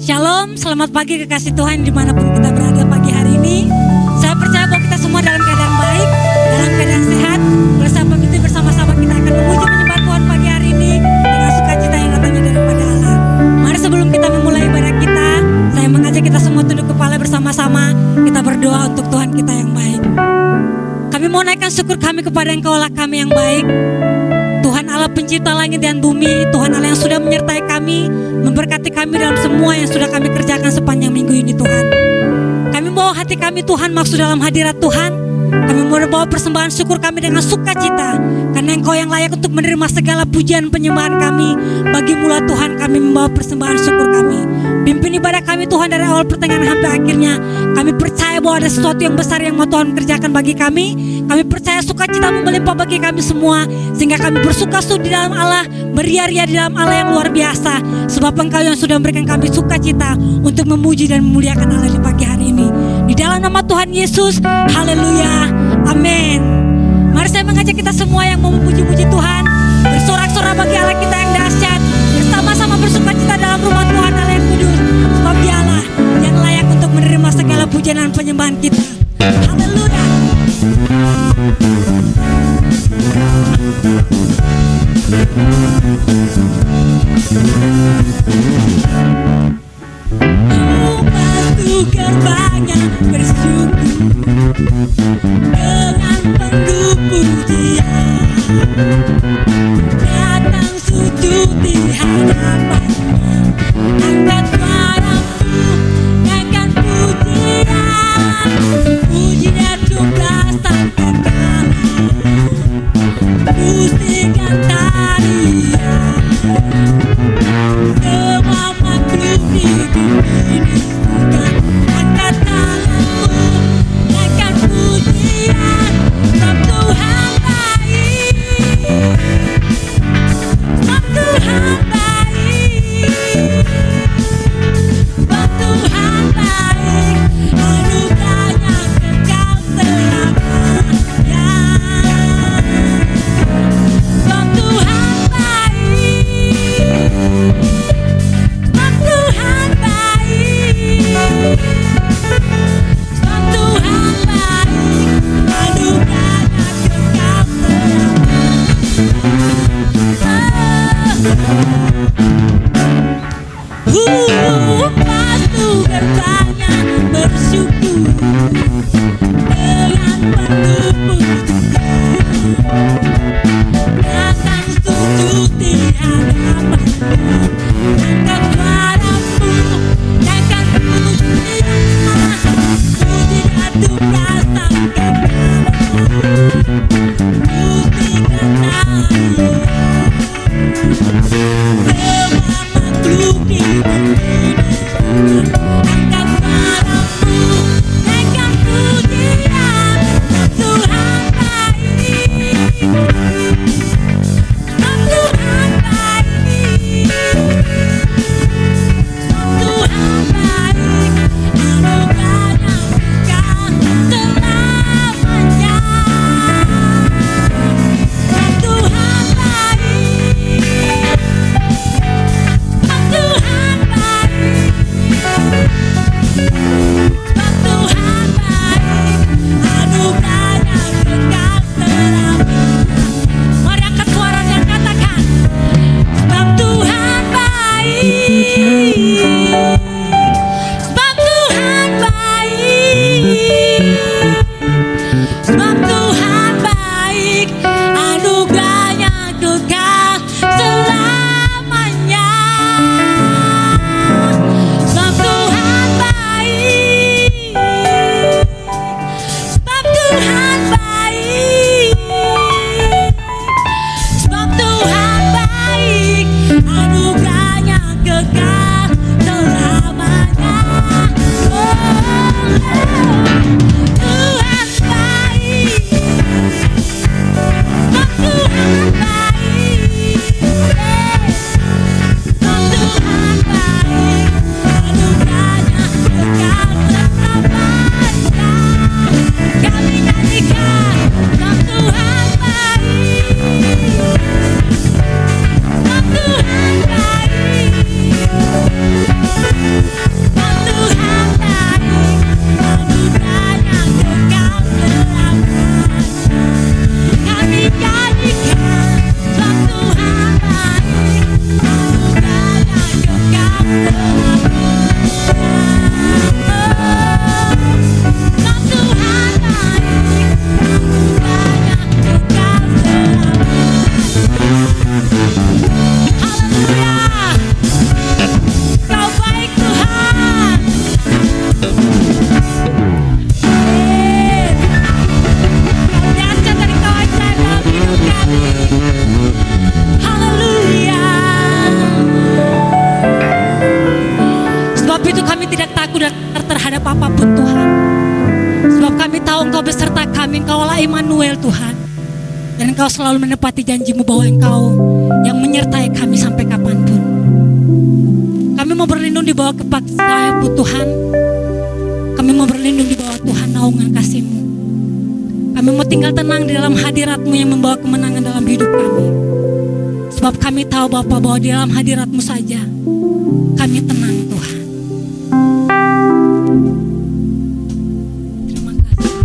Shalom, selamat pagi kekasih Tuhan dimanapun kita berada pagi hari ini. Saya percaya bahwa kita semua dalam keadaan baik, dalam keadaan sehat. Oleh sebab itu bersama-sama kita akan memuji menyembah Tuhan pagi hari ini dengan sukacita yang datangnya daripada Allah. Mari sebelum kita memulai ibadah kita, saya mengajak kita semua tunduk kepala bersama-sama. Kita berdoa untuk Tuhan kita yang baik. Kami mau naikkan syukur kami kepada Engkau Allah kami yang baik. Tuhan Allah pencipta langit dan bumi, Tuhan Allah yang sudah menyertai kami, memberkati kami dalam semua yang sudah kami kerjakan sepanjang minggu ini Tuhan. Kami bawa hati kami Tuhan maksud dalam hadirat Tuhan. Kami mau bawa persembahan syukur kami dengan sukacita, karena Engkau yang layak untuk menerima segala pujian penyembahan kami. Bagi mula Tuhan kami membawa persembahan syukur kami. Pimpin ibadah kami Tuhan dari awal pertengahan sampai akhirnya. Kami percaya bahwa ada sesuatu yang besar yang mau Tuhan kerjakan bagi kami. Kami percaya sukacita melimpah bagi kami semua, sehingga kami bersuka-suka di dalam Allah, beria-ria di dalam Allah yang luar biasa. Sebab Engkau yang sudah memberikan kami sukacita untuk memuji dan memuliakan Allah di pagi hari ini. Di dalam nama Tuhan Yesus, haleluya, amin. Mari saya mengajak kita semua yang mau memuji-muji Tuhan, bersorak-sorak bagi Allah kita yang dahsyat, bersama-sama bersukacita dalam rumah Tuhan Allah yang kudus. Sebab Dialah yang layak untuk menerima segala pujian dan penyembahan kita. Haleluya. Gerbangnya bersyukur dengan penuh pujian, datang sujud di hadapannya, angkat suaramu naikkan pujian, pujian jumlah sampai kalah, pujikan tarian, semua makhluk di bumi ini bukan. Angkat tanganmu, naikkan pujian, sebab Tuhan baik, sebab Tuhan baik, sebab Tuhan baik, anugerahnya kekal selamanya, sebab Tuhan baik, sebab Tuhan baik. Sebab Tuhan baik, anugerahnya kekal selamanya. Pastu gerbangnya bersyukur dengan penuh pujian, datang sujud di hadapannya, angkat suaramu, naikkan pujian, pujian jumlah sampai kalah, pujikan tarian, semua makhluk di bumi takut dan terhadap apapun Tuhan. Sebab kami tahu Engkau beserta kami, Engkaulah Immanuel Tuhan. Dan Engkau selalu menepati janji-Mu bahwa Engkau yang menyertai kami sampai kapanpun. Kami mau berlindung di bawah kepaksaan-Mu Tuhan. Kami mau berlindung di bawah Tuhan naungan kasih-Mu. Kami mau tinggal tenang di dalam hadirat-Mu yang membawa kemenangan dalam hidup kami. Sebab kami tahu Bapa bahwa di dalam hadirat-Mu saja kami tenang Tuhan. Terima kasih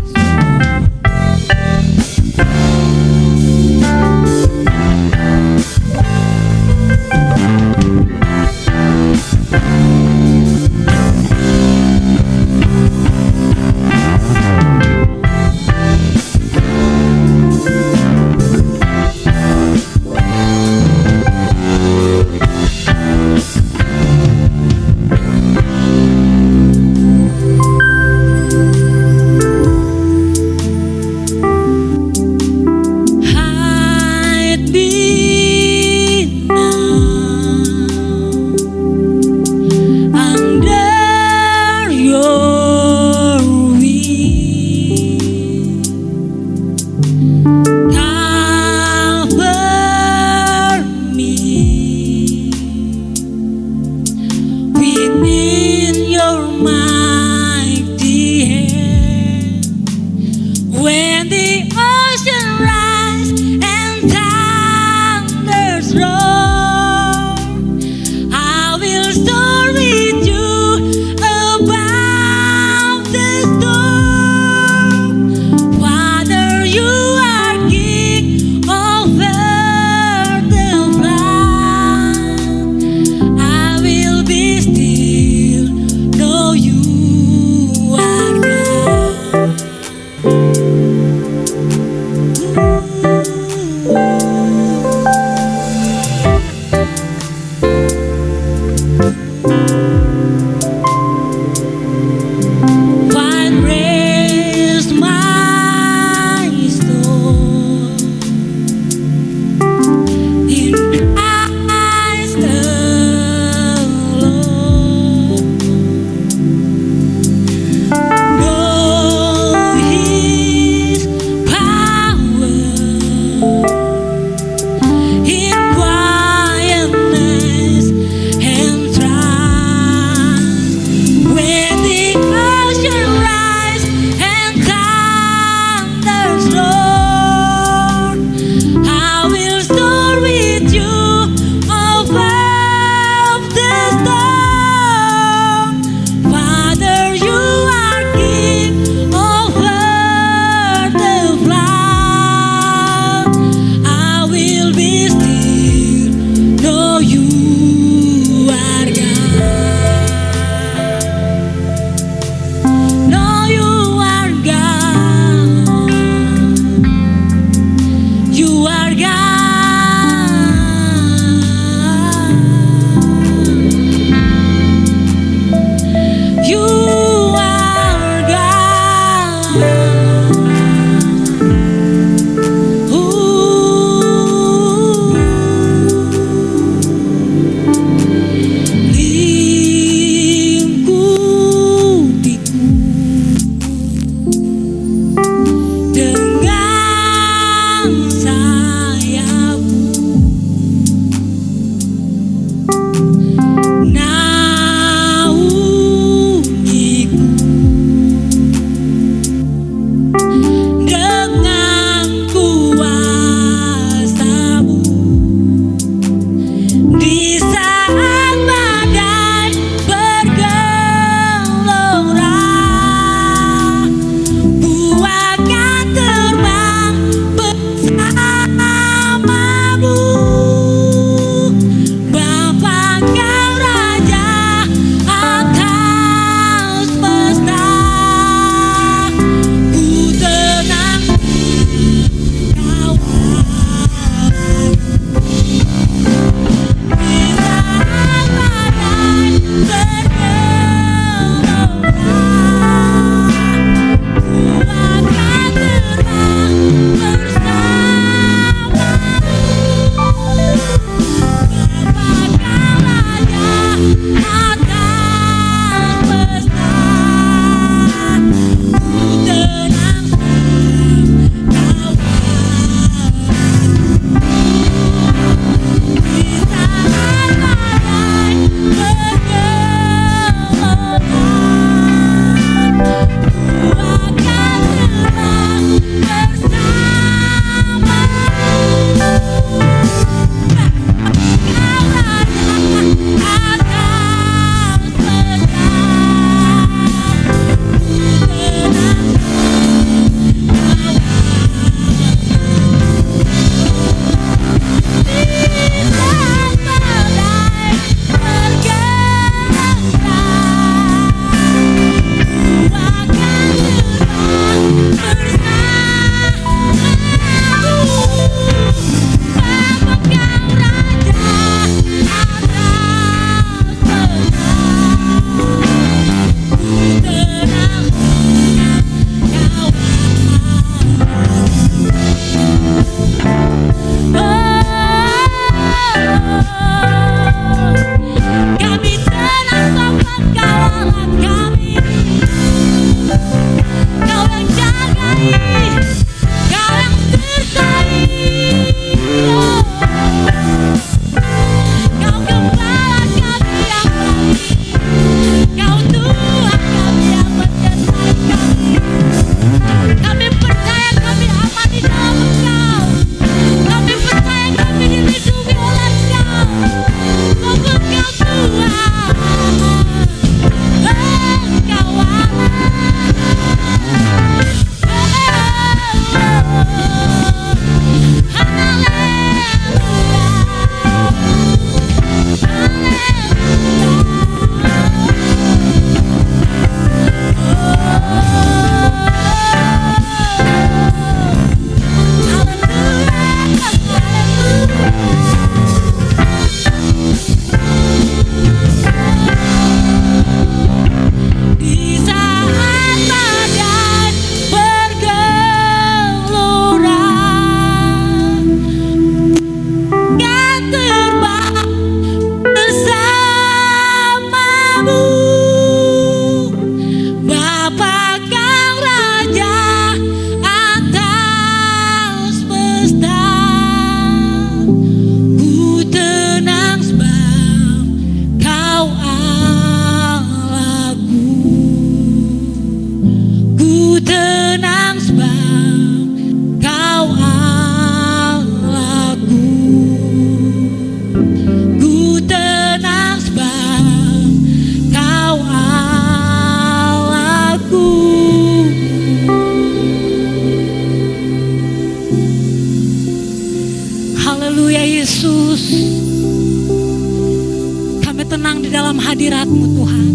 dalam hadirat-Mu Tuhan.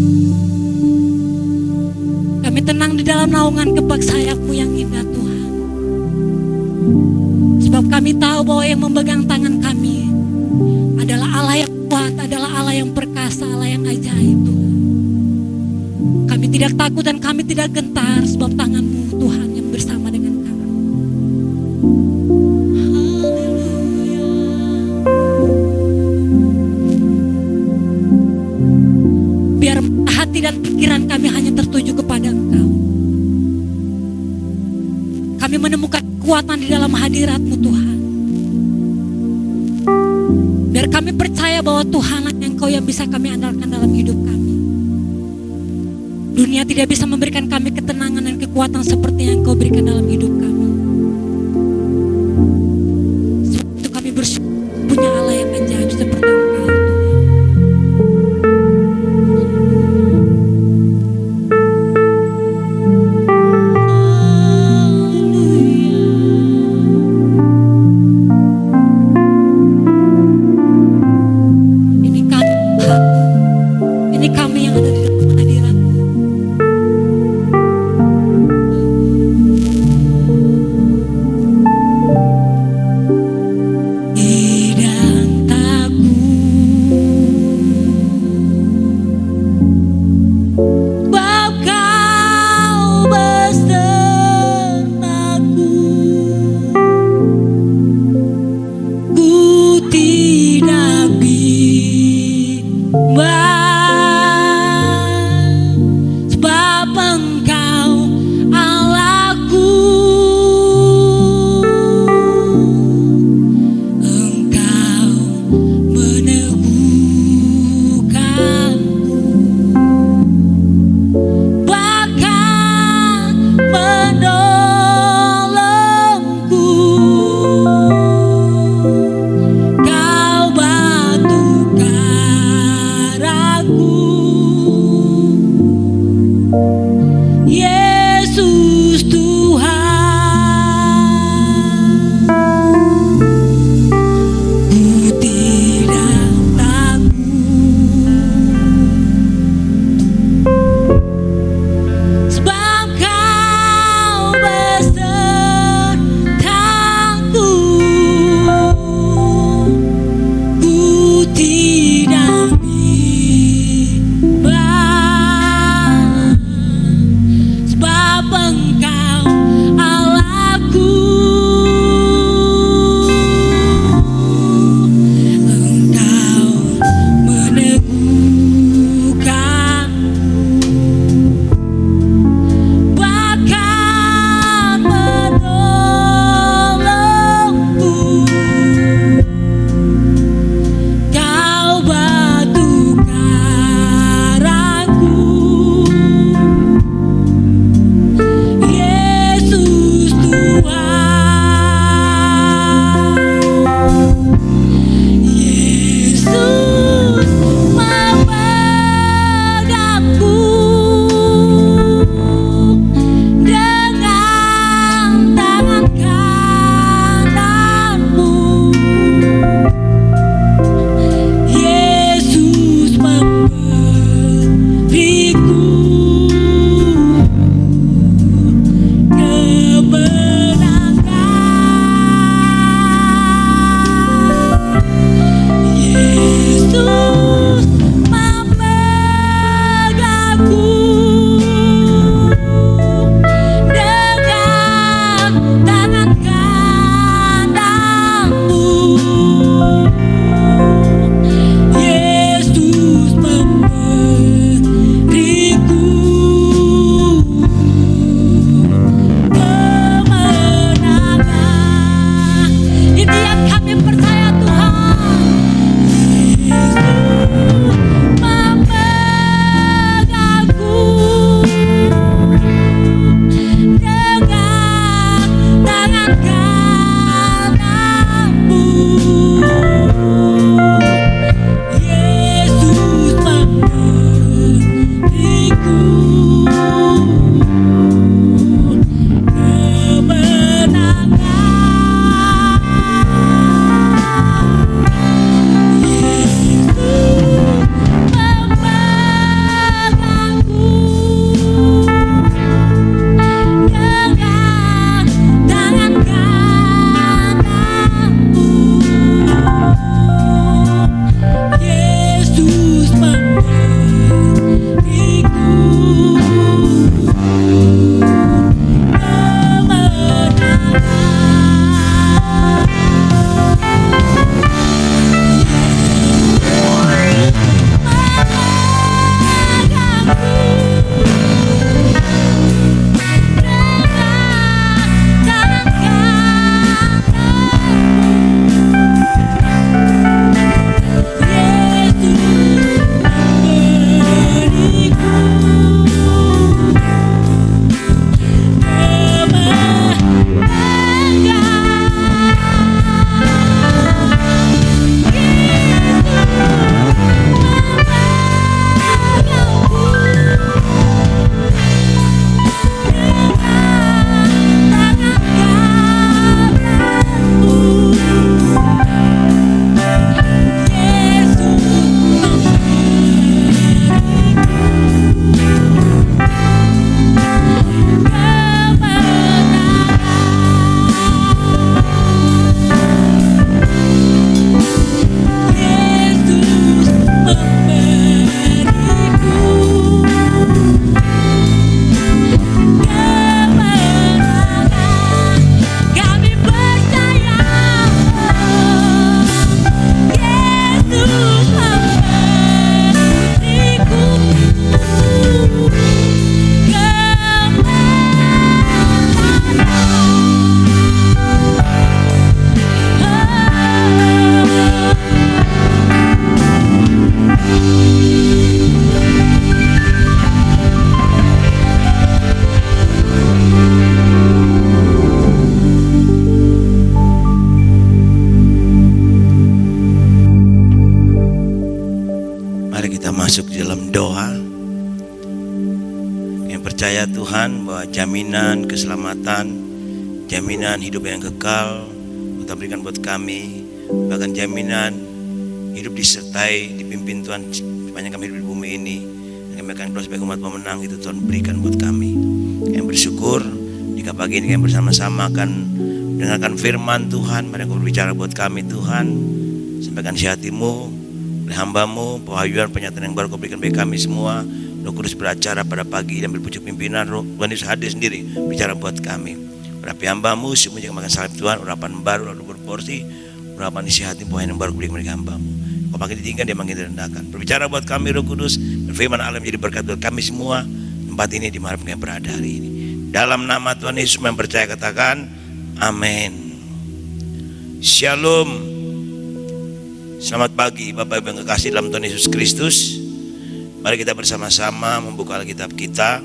Kami tenang di dalam naungan kebak sayap-Mu yang indah Tuhan. Sebab kami tahu bahwa yang memegang tangan kami adalah Allah yang kuat, adalah Allah yang perkasa, Allah yang ajaib Tuhan. Kami tidak takut dan kami tidak gentar sebab tangan-Mu Tuhan yang bersama dengan kami. Biar hati dan pikiran kami hanya tertuju kepada Engkau. Kami menemukan kekuatan di dalam hadirat-Mu Tuhan. Biar kami percaya bahwa Tuhan Engkau yang bisa kami andalkan dalam hidup kami. Dunia tidak bisa memberikan kami ketenangan dan kekuatan seperti yang Engkau berikan dalam hidup kami. Sebab itu kami bersyukur punya Allah yang ajaib seperti Engkau. dalam doa. Yang percaya Tuhan bahwa jaminan keselamatan, jaminan hidup yang kekal Tuhan berikan buat kami, bahkan jaminan hidup disertai, dipimpin Tuhan sepanjang kami hidup di bumi ini. Kami akan keluar sebagai umat pemenang, itu Tuhan berikan buat kami. Yang bersyukur jika pagi ini kami bersama-sama akan mendengarkan firman Tuhan. Mari Engkau berbicara buat kami Tuhan. Sampaikan isi hati-Mu oleh hamba-Mu, pewahyuan penyataan yang baru Kau berikan bagi kami semua. Roh Kudus beracara pada pagi dan berpucuk pimpinan. Roh Tuhan Yesus hadir sendiri bicara buat kami. Urapi hamba-Mu, semua jangan makan salib Tuhan. Urapan baru lalu berporsi, urapan isi hati pewahyuan yang baru Kau berikan bagi hamba-Mu. Kau makin ditinggikan, dia makin direndahkan. Berbicara buat kami Roh Kudus, berfirman Allah menjadi berkat buat kami semua. Tempat ini di mana kami berada hari ini. Dalam nama Tuhan Yesus yang percaya katakan amin. Shalom. Selamat pagi Bapak Ibu yang kekasih dalam Tuhan Yesus Kristus. Mari kita bersama-sama membuka Alkitab kita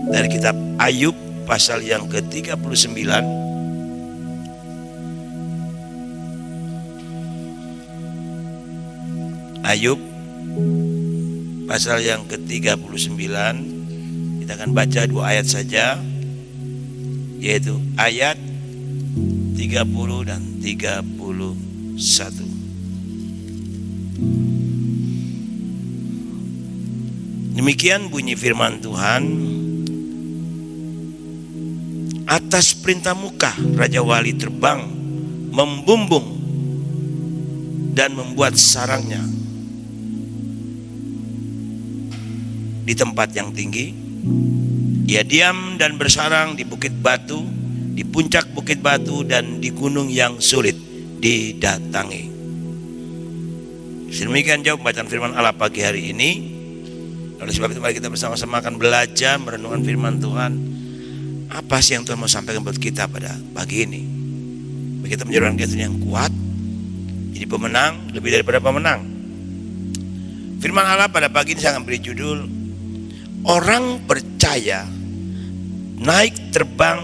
dari kitab Ayub pasal yang ke-39. Ayub pasal yang ke-39. Kita akan baca 2 ayat saja, yaitu ayat 30 dan 31. Demikian bunyi firman Tuhan. Atas perintah Muka Raja Wali terbang, membumbung dan membuat sarangnya di tempat yang tinggi. Ia diam dan bersarang di bukit batu, di puncak bukit batu dan di gunung yang sulit didatangi. Demikian jauh pembacaan firman Allah pagi hari ini. Oleh sebab itu mari kita bersama-sama akan belajar merenungkan firman Tuhan. Apa sih yang Tuhan mau sampaikan buat kita pada pagi ini? Bagi kita menjadi orang Kristen yang kuat, jadi pemenang, lebih daripada pemenang. Firman Allah pada pagi ini saya akan beri judul, orang percaya naik terbang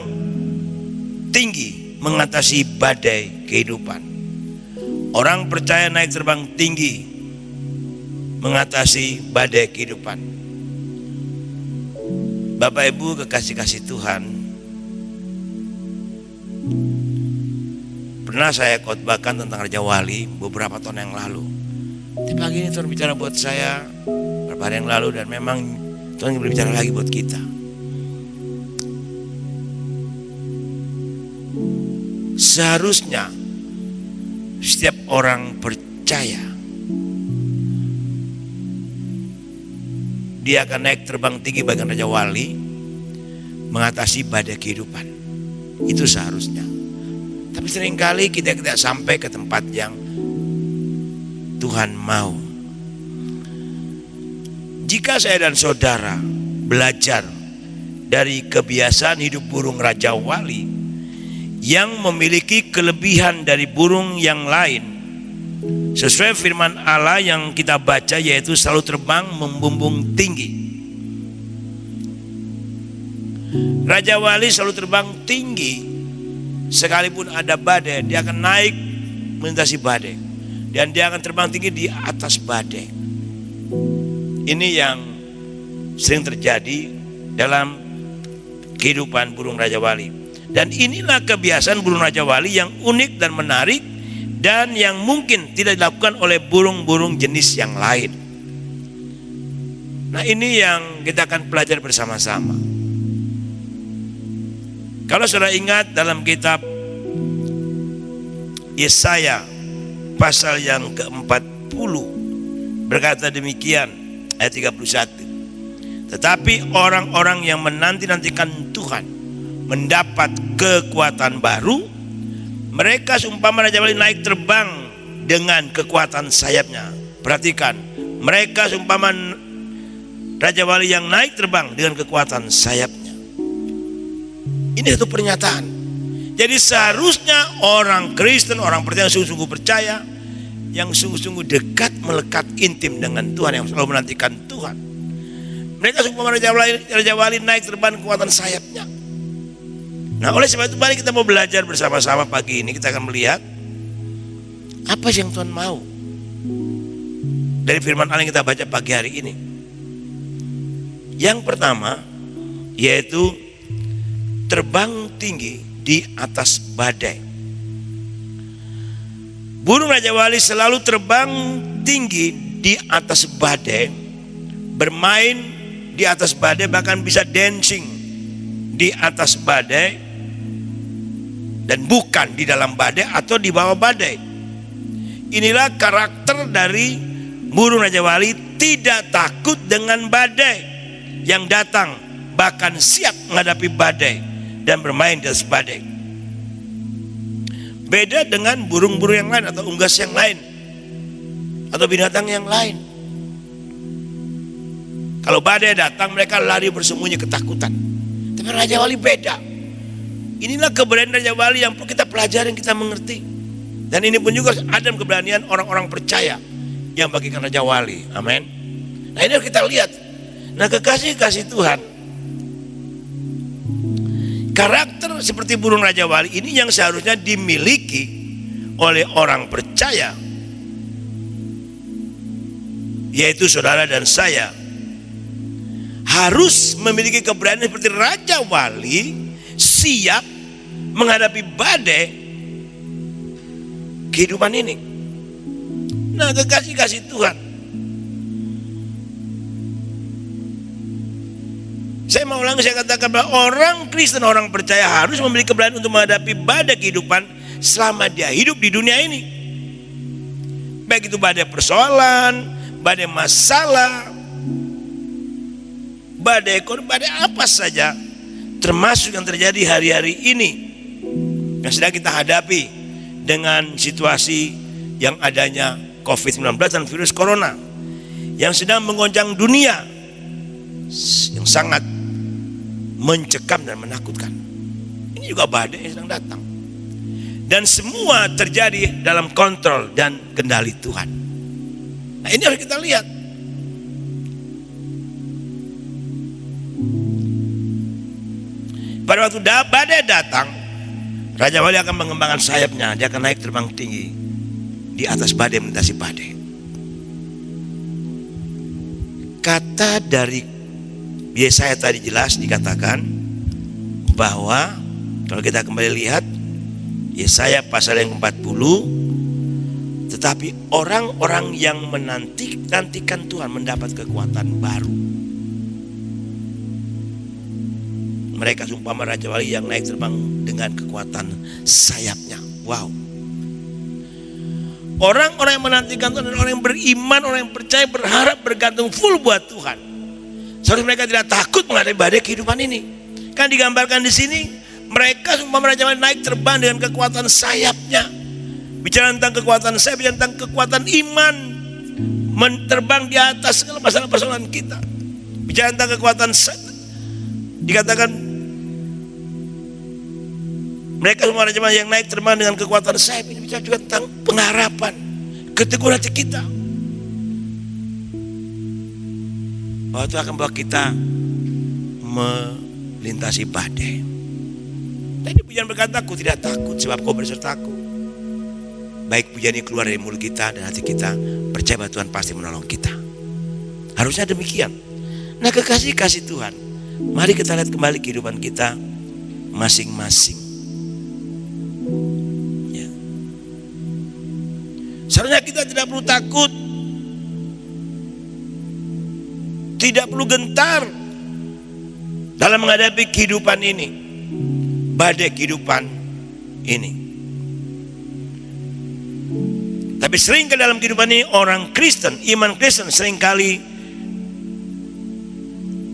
tinggi mengatasi badai kehidupan. Orang percaya naik terbang tinggi mengatasi badai kehidupan. Bapak Ibu kekasih-kasih Tuhan, pernah saya khotbahkan tentang Raja Wali beberapa tahun yang lalu. Di pagi ini Tuhan bicara buat saya beberapa hari yang lalu, dan memang Tuhan berbicara lagi buat kita. Seharusnya setiap orang percaya dia akan naik terbang tinggi bagaikan Raja Wali mengatasi badai kehidupan. Itu seharusnya. Tapi seringkali kita tidak sampai ke tempat yang Tuhan mau. Jika saya dan saudara belajar dari kebiasaan hidup burung Raja Wali yang memiliki kelebihan dari burung yang lain, sesuai firman Allah yang kita baca, yaitu selalu terbang membumbung tinggi. Raja Wali selalu terbang tinggi. Sekalipun ada badai, dia akan naik melintasi badai, dan dia akan terbang tinggi di atas badai. Ini yang sering terjadi dalam kehidupan burung Raja Wali. Dan inilah kebiasaan burung Raja Wali yang unik dan menarik, dan yang mungkin tidak dilakukan oleh burung-burung jenis yang lain. Nah, ini yang kita akan pelajari bersama-sama. Kalau saudara ingat dalam kitab Yesaya pasal yang ke-40 berkata demikian, ayat 31. Tetapi orang-orang yang menanti-nantikan Tuhan mendapat kekuatan baru. Mereka seumpama Raja Wali naik terbang dengan kekuatan sayapnya. Perhatikan, mereka seumpama Raja Wali yang naik terbang dengan kekuatan sayapnya. Ini satu pernyataan. Jadi seharusnya orang Kristen, orang percaya yang sungguh-sungguh percaya, yang sungguh-sungguh dekat, melekat, intim dengan Tuhan, yang selalu menantikan Tuhan, mereka seumpama Raja Wali naik terbang kekuatan sayapnya. Nah, oleh sebab itu mari kita mau belajar bersama-sama pagi ini. Kita akan melihat apa sih yang Tuhan mau dari firman Allah yang kita baca pagi hari ini. Yang pertama yaitu terbang tinggi di atas badai. Burung Raja Wali selalu terbang tinggi di atas badai, bermain di atas badai, bahkan bisa dancing di atas badai, dan bukan di dalam badai atau di bawah badai. Inilah karakter dari burung Raja Wali, tidak takut dengan badai yang datang, bahkan siap menghadapi badai dan bermain di atas badai. Beda dengan burung-burung yang lain atau unggas yang lain atau binatang yang lain. Kalau badai datang, mereka lari bersembunyi ketakutan. Tapi Raja Wali beda. Inilah keberanian Raja Wali yang perlu kita pelajari, kita mengerti. Dan ini pun juga ada keberanian orang-orang percaya yang bagikan Raja Wali. Amin. Nah, ini harus kita lihat. Nah, kekasih-kasih Tuhan, karakter seperti burung Raja Wali ini yang seharusnya dimiliki oleh orang percaya, yaitu saudara dan saya, harus memiliki keberanian seperti Raja Wali, siap menghadapi badai kehidupan ini. Nah, kekasih-kasih Tuhan, saya mau ulangi, saya katakan bahwa orang Kristen, orang percaya harus memiliki keberanian untuk menghadapi badai kehidupan selama dia hidup di dunia ini. Baik itu badai persoalan, badai masalah, badai ekonomi, badai apa saja, termasuk yang terjadi hari-hari ini yang sedang kita hadapi dengan situasi yang adanya COVID-19 dan virus corona yang sedang menggoncang dunia, yang sangat mencekam dan menakutkan. Ini juga badai yang sedang datang, dan semua terjadi dalam kontrol dan kendali Tuhan. Nah, ini harus kita lihat. Pada waktu badai datang, Raja Wali akan mengembangkan sayapnya. Dia akan naik terbang tinggi di atas badai, melintasi badai. Kata dari Yesaya tadi jelas dikatakan bahwa kalau kita kembali lihat Yesaya pasal yang ke-40, tetapi orang-orang yang menantikan Tuhan mendapat kekuatan baru. Mereka seumpama Raja Wali yang naik terbang dengan kekuatan sayapnya. Wow. Orang-orang yang menantikan Tuhan, orang yang beriman, orang yang percaya, berharap, bergantung full buat Tuhan, seharusnya mereka tidak takut menghadapi badai kehidupan ini. Kan digambarkan di sini, mereka seumpama Raja Wali naik terbang dengan kekuatan sayapnya. Bicara tentang kekuatan sayap, bicara tentang kekuatan iman, terbang di atas segala masalah persoalan kita. Bicara tentang kekuatan sayap, dikatakan mereka semua Raja Wali yang naik terbang dengan kekuatan sayap ini bicara juga tentang pengharapan, keteguhan hati kita bahwa itu akan membawa kita melintasi badai. Tadi pujian berkata, aku tidak takut sebab kau bersertaku. Baik pujian ini keluar dari mulut kita dan hati kita, percaya bahwa Tuhan pasti menolong kita. Harusnya demikian. Nah, kekasih-kasih Tuhan, mari kita lihat kembali kehidupan kita masing-masing. Ya. Seharusnya kita tidak perlu takut, tidak perlu gentar dalam menghadapi kehidupan ini, badai kehidupan ini. Tapi sering ke dalam kehidupan ini orang Kristen, iman Kristen seringkali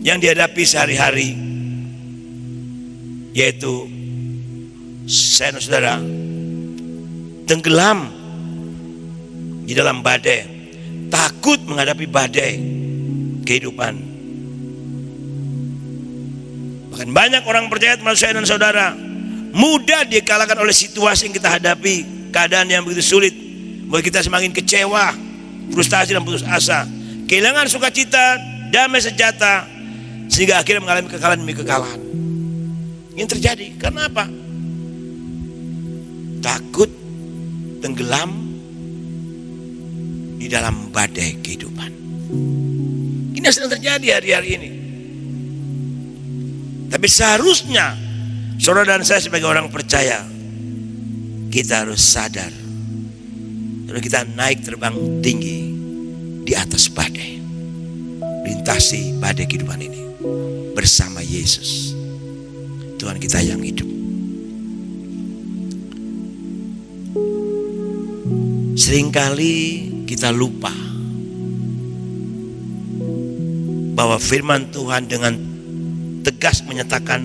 yang dihadapi sehari-hari, yaitu saya dan saudara tenggelam di dalam badai, takut menghadapi badai kehidupan. Bahkan banyak orang percaya, termasuk saya dan saudara, mudah dikalahkan oleh situasi yang kita hadapi, keadaan yang begitu sulit, buat kita semakin kecewa, frustasi dan putus asa, kehilangan sukacita, damai sejahtera, sehingga akhirnya mengalami kekalahan demi kekalahan. Yang terjadi karena apa? Takut tenggelam di dalam badai kehidupan. Ini yang sedang terjadi hari-hari ini. Tapi seharusnya saudara dan saya sebagai orang percaya, kita harus sadar kalau kita naik terbang tinggi di atas badai, lintasi badai kehidupan ini bersama Yesus, Tuhan kita yang hidup. Seringkali kita lupa bahwa firman Tuhan dengan tegas menyatakan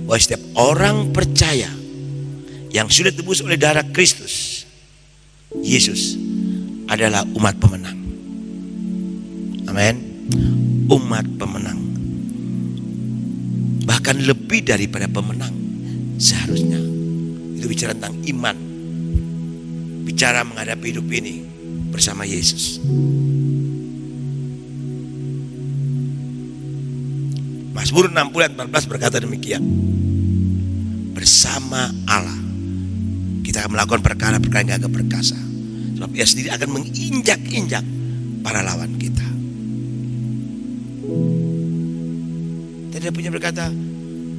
bahwa setiap orang percaya yang sudah ditebus oleh darah Kristus Yesus adalah umat pemenang. Amin. Umat pemenang, bahkan lebih daripada pemenang seharusnya. Itu bicara tentang iman, bicara menghadapi hidup ini bersama Yesus. Mazmur 60 ayat 14 berkata demikian, bersama Allah kita akan melakukan perkara-perkara yang agak perkasa, sebab Ia sendiri akan menginjak-injak para lawan kita. Tidak punya berkata,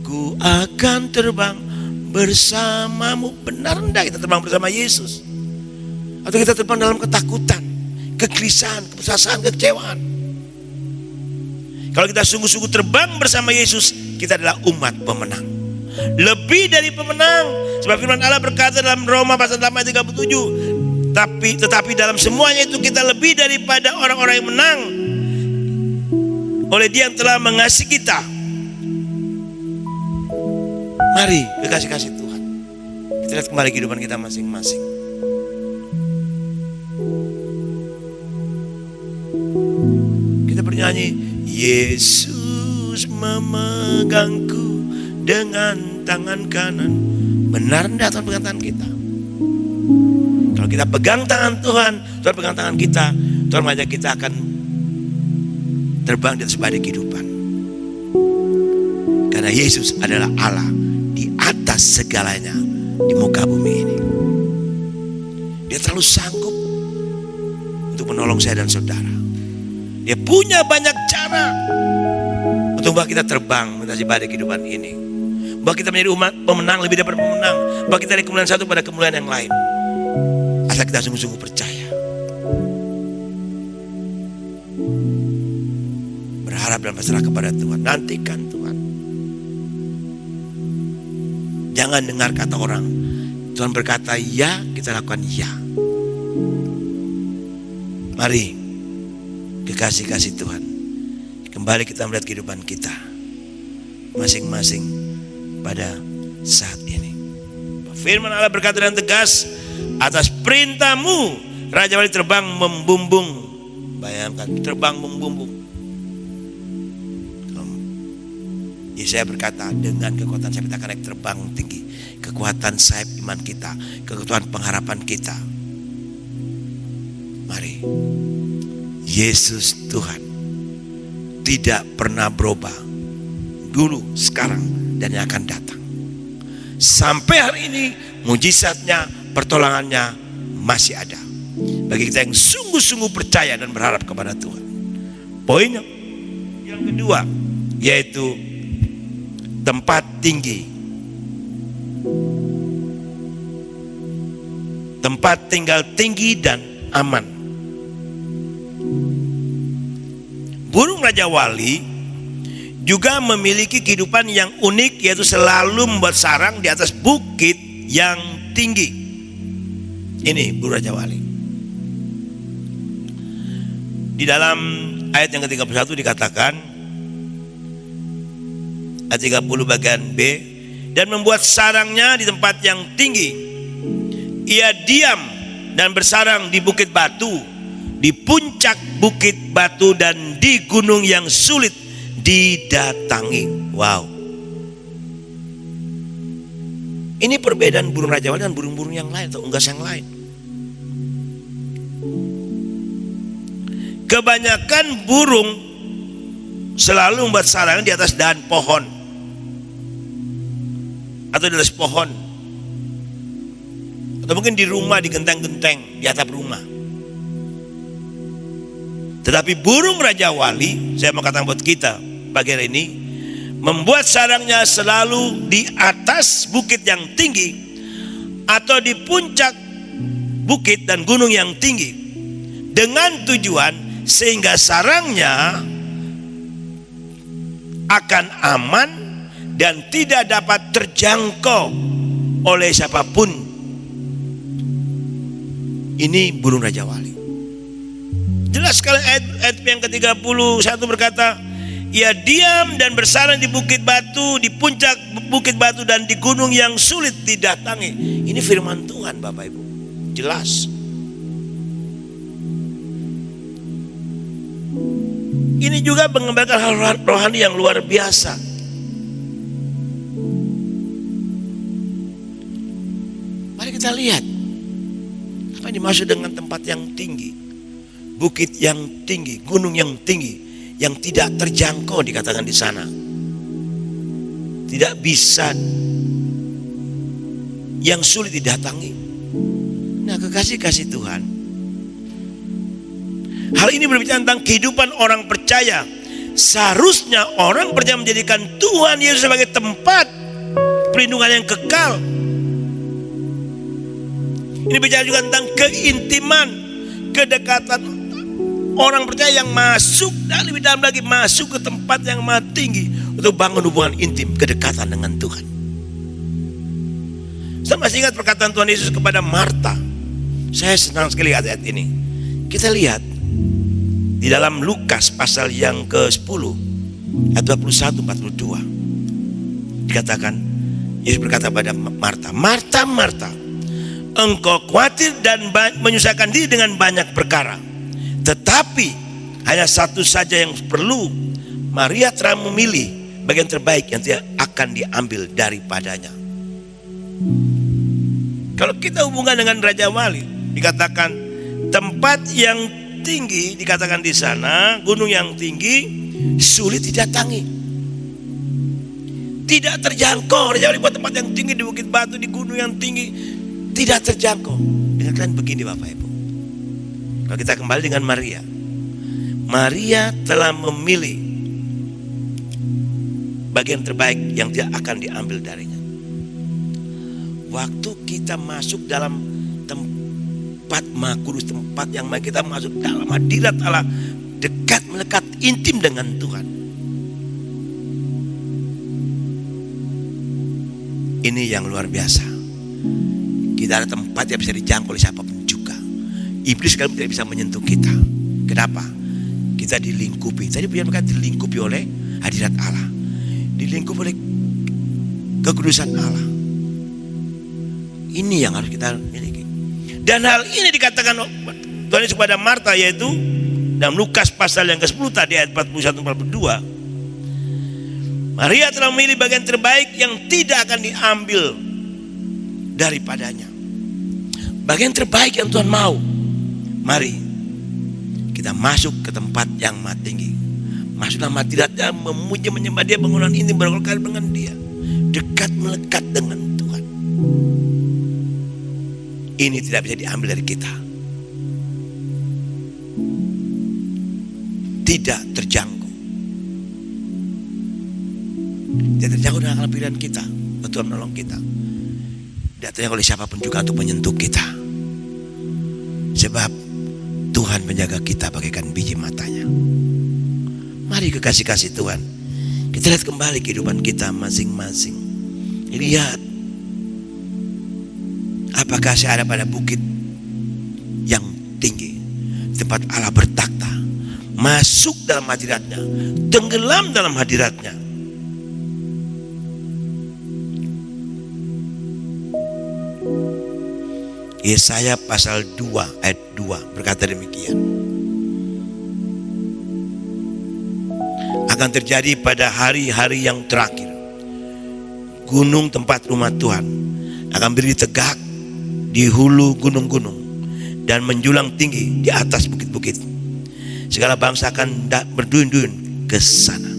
ku akan terbang bersamamu. Benar enggak kita terbang bersama Yesus? Atau kita terbang dalam ketakutan, kegelisahan, keputusasaan, kekecewaan? Kalau kita sungguh-sungguh terbang bersama Yesus, kita adalah umat pemenang. Lebih dari pemenang. Sebab firman Allah berkata dalam Roma pasal 8 ayat 37, tetapi dalam semuanya itu kita lebih daripada orang-orang yang menang oleh Dia yang telah mengasihi kita. Mari kekasih-kasih Tuhan, kita lihat kembali kehidupan kita masing-masing. Kita bernyanyi, Yesus memegangku dengan tangan kanan. Benar enggak Tuhan pegang tangan kita? Kalau kita pegang tangan Tuhan, Tuhan pegang tangan kita, Tuhan mengajak kita akan terbang di atas badai kehidupan. Karena Yesus adalah Allah di atas segalanya di muka bumi ini. Dia terlalu sanggup untuk menolong saya dan saudara. Dia punya banyak cara untuk membuat kita terbang melintasi badai kehidupan ini, membuat kita menjadi umat pemenang lebih daripada pemenang, membuat kita dari kemuliaan satu pada kemuliaan yang lain. Asal kita sungguh-sungguh percaya, berharap dan berserah kepada Tuhan. Nantikan Tuhan. Jangan dengar kata orang. Tuhan berkata ya, kita lakukan ya. Mari kekasih-kasih Tuhan, kembali kita melihat kehidupan kita masing-masing pada saat ini. Firman Allah berkata dengan tegas, atas perintahmu Raja Wali terbang membumbung. Bayangkan, terbang membumbung. Yesaya berkata, dengan kekuatan sayap kita akan naik terbang tinggi. Kekuatan sayap iman kita, kekuatan pengharapan kita. Mari, Yesus Tuhan tidak pernah berubah, dulu, sekarang, dan yang akan datang. Sampai hari ini mujizatnya, pertolongannya masih ada bagi kita yang sungguh-sungguh percaya dan berharap kepada Tuhan. Poin yang kedua, yaitu tempat tinggi, tempat tinggal tinggi dan aman. Burung Raja Wali juga memiliki kehidupan yang unik, yaitu selalu membuat sarang di atas bukit yang tinggi. Ini burung Raja Wali. Di dalam ayat yang ke-31 dikatakan, ayat 30 bagian B, dan membuat sarangnya di tempat yang tinggi. Ia diam dan bersarang di bukit batu, di puncak bukit batu, dan di gunung yang sulit didatangi. Wow. Ini perbedaan burung Raja Wali dan burung-burung yang lain atau unggas yang lain. Kebanyakan burung selalu membuat sarang di atas dahan pohon atau di atas pohon, atau mungkin di rumah, di genteng-genteng, di atap rumah. Tetapi burung Raja Wali, saya mau katakan buat kita pagi hari ini, membuat sarangnya selalu di atas bukit yang tinggi atau di puncak bukit dan gunung yang tinggi, dengan tujuan sehingga sarangnya akan aman dan tidak dapat terjangkau oleh siapapun. Ini burung Raja Wali. Jelas sekali ayat yang ke-31 berkata, ia diam dan bersarang di bukit batu, di puncak bukit batu dan di gunung yang sulit didatangi. Ini firman Tuhan, Bapak Ibu. Jelas. Ini juga mengembangkan hal rohani yang luar biasa. Mari kita lihat apa yang dimaksud dengan tempat yang tinggi, bukit yang tinggi, gunung yang tinggi, yang tidak terjangkau dikatakan di sana. Tidak bisa, yang sulit didatangi. Nah, kekasih-kasih Tuhan, hal ini berbicara tentang kehidupan orang percaya. Seharusnya orang percaya menjadikan Tuhan Yesus sebagai tempat perlindungan yang kekal. Ini bicara juga tentang keintiman, kedekatan orang percaya yang masuk dan lebih dalam lagi masuk ke tempat yang maha tinggi untuk bangun hubungan intim, kedekatan dengan Tuhan. Saya masih ingat perkataan Tuhan Yesus kepada Marta. Saya senang sekali ayat ini. Kita lihat di dalam Lukas pasal yang ke-10 ayat 21-42. Dikatakan, Yesus berkata pada Marta, Marta, Marta, engkau khawatir dan menyusahkan diri dengan banyak perkara, tetapi hanya satu saja yang perlu. Maria telah memilih bagian terbaik yang tidak akan diambil daripadanya. Kalau kita hubungkan dengan Raja Wali, dikatakan tempat yang tinggi, dikatakan di sana gunung yang tinggi sulit didatangi, tidak terjangkau. Raja Wali buat tempat yang tinggi di bukit batu, di gunung yang tinggi, tidak terjangkau. Dengarkan begini Bapak Ibu, kalau kita kembali dengan Maria, Maria telah memilih bagian terbaik yang tidak akan diambil darinya. Waktu kita masuk dalam tempat Maha Kudus, tempat yang kita masuk dalam hadirat Allah, dekat, melekat, intim dengan Tuhan. Ini yang luar biasa. Kita ada tempat yang bisa dijangkau oleh siapapun juga. Iblis sekarang tidak bisa menyentuh kita. Kenapa? Kita dilingkupi. Tadi punya berkata dilingkupi oleh hadirat Allah, dilingkupi oleh kekudusan Allah. Ini yang harus kita miliki. Dan hal ini dikatakan Tuhan Yesus kepada Marta, yaitu dalam Lukas pasal yang ke-10 tadi ayat 41-42. Maria telah memilih bagian terbaik yang tidak akan diambil daripadanya. Bagian terbaik yang Tuhan mau. Mari kita masuk ke tempat yang maha tinggi, masuk dalam hadiratnya, memuji, menyembah Dia, bangunan ini berkali dengan Dia, dekat, melekat dengan Tuhan. Ini tidak bisa diambil dari kita. Tidak terjangkau. Tidak terjangkau dengan akal pikiran kita. Tuhan menolong kita. Tidak terjangkau oleh siapapun juga untuk menyentuh kita. Sebab Tuhan menjaga kita bagaikan biji matanya. Mari kekasih-kasih Tuhan, kita lihat kembali kehidupan kita masing-masing. Lihat, apakah saya ada pada bukit yang tinggi, tempat Allah bertakhta, masuk dalam hadiratnya, tenggelam dalam hadiratnya. Yesaya pasal 2 ayat 2 berkata demikian. Akan terjadi pada hari-hari yang terakhir, gunung tempat rumah Tuhan akan berdiri tegak di hulu gunung-gunung dan menjulang tinggi di atas bukit-bukit. Segala bangsa akan berduyun-duyun ke sana.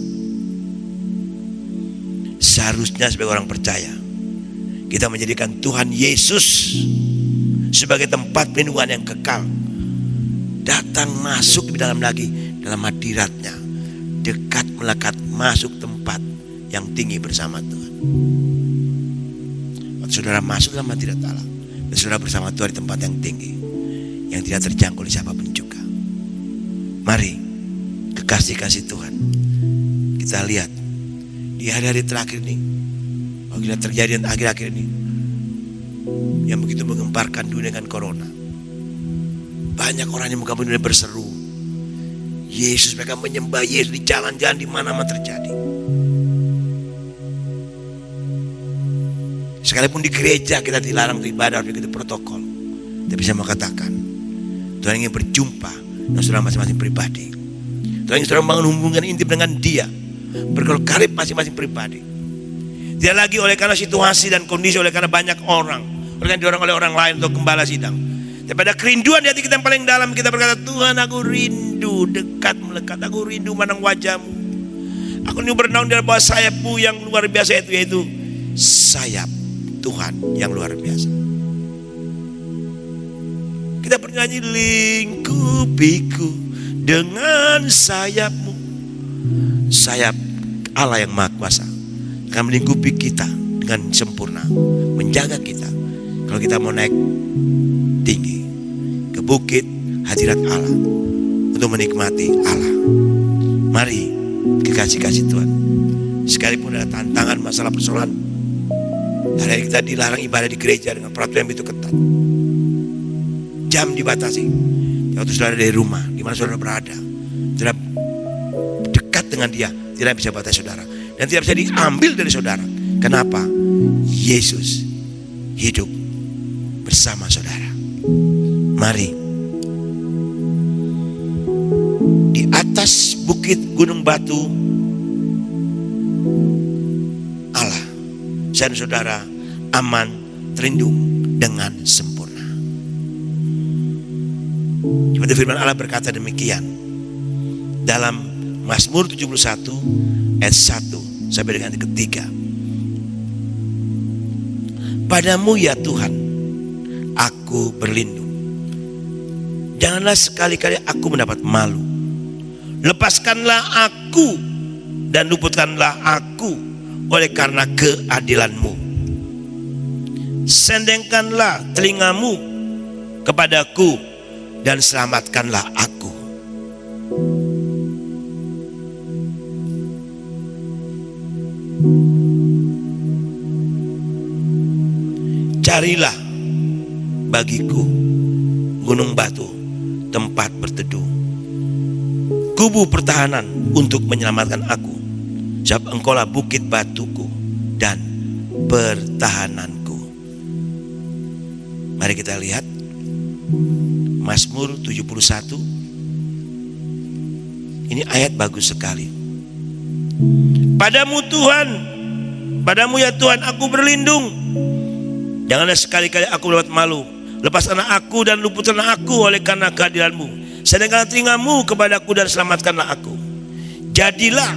Seharusnya sebagai orang percaya, kita menjadikan Tuhan Yesus sebagai tempat perlindungan yang kekal. Datang masuk lebih dalam lagi dalam hadiratnya, dekat, melekat, masuk tempat yang tinggi bersama Tuhan. Waktu saudara masuk dalam hadirat Allah dan saudara bersama Tuhan di tempat yang tinggi, yang tidak terjangkau oleh siapapun juga. Mari kekasih-kasih Tuhan, kita lihat di hari-hari terakhir ini, waktu yang terjadi akhir-akhir ini, yang begitu menggemparkan dunia dengan corona. Banyak orang yang muka dunia berseru Yesus, mereka menyembah Yesus di jalan-jalan, di mana-mana terjadi. Sekalipun di gereja kita dilarang untuk ibadah, begitu protokol. Tapi saya mau katakan, Tuhan ingin berjumpa dengan saudara masing-masing pribadi. Tuhan ingin saudara membangun hubungan intim dengan Dia, bergaul karib masing-masing pribadi. Tidak lagi oleh karena situasi dan kondisi, oleh karena banyak orang, oleh karena diorang oleh orang lain untuk gembala sidang. Tapi ada kerinduan di hati kita yang paling dalam. Kita berkata, Tuhan, aku rindu dekat melekat, aku rindu memandang wajah-Mu. Aku rindu bernaung di bawah sayap-Mu yang luar biasa, yaitu sayap Tuhan yang luar biasa. Kita bernyanyi, lingkupiku dengan sayap-Mu. Sayap Allah yang Maha Kuasa akan melingkupi kita dengan sempurna, menjaga kita. Kalau kita mau naik tinggi ke bukit hadirat Allah untuk menikmati Allah. Mari kekasih-kasih Tuhan, sekalipun ada tantangan, masalah, persoalan, hari kita dilarang ibadah di gereja dengan peraturan yang begitu ketat, jam dibatasi. Waktu saudara dari rumah, di mana saudara berada, saudara dekat dengan Dia, tidak bisa batasi saudara dan tidak bisa diambil dari saudara. Kenapa? Yesus hidup bersama saudara. Mari di atas bukit gunung batu Allah, saya dan saudara aman, terlindung dengan sempurna. Seperti firman Allah berkata demikian dalam Mazmur 71 ayat 1 sampai dengan ayat ketiga. Padamu ya Tuhan aku berlindung, janganlah sekali-kali aku mendapat malu. Lepaskanlah aku dan luputkanlah aku oleh karena keadilan-Mu. Sendengkanlah telingamu kepadaku dan selamatkanlah aku. Carilah bagiku gunung batu, tempat berteduh, kubu pertahanan untuk menyelamatkan aku. Sebab Engkaulah bukit batuku dan pertahananku. Mari kita lihat Mazmur 71. Ini ayat bagus sekali. Padamu Tuhan, padamu ya Tuhan aku berlindung, janganlah sekali-kali aku mendapat malu. Lepaskanlah aku dan luputkanlah aku oleh karena keadilan-Mu. Sendengkanlah telingamu kepadaku dan selamatkanlah aku. Jadilah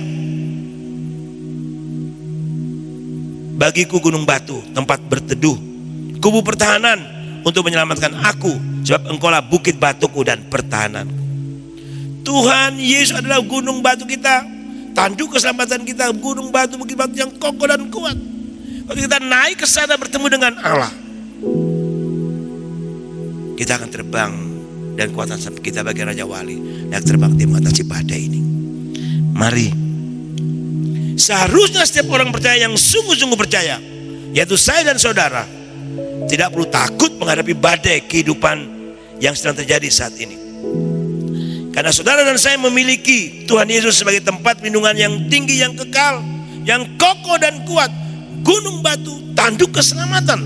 bagiku gunung batu, tempat berteduh, kubu pertahanan untuk menyelamatkan aku. Sebab Engkaulah bukit batuku dan pertahananku. Tuhan Yesus adalah gunung batu kita, tanduk keselamatan kita, gunung batu, bukit batu yang kokoh dan kuat. Kalau kita naik ke sana bertemu dengan Allah, kita akan terbang dan kekuatan kita bagi Raja Wali yang terbang di mengatasi badai ini. Mari, seharusnya setiap orang percaya yang sungguh-sungguh percaya, yaitu saya dan saudara, tidak perlu takut menghadapi badai kehidupan yang sedang terjadi saat ini. Karena saudara dan saya memiliki Tuhan Yesus sebagai tempat perlindungan yang tinggi, yang kekal, yang kokoh dan kuat, gunung batu, tanduk keselamatan.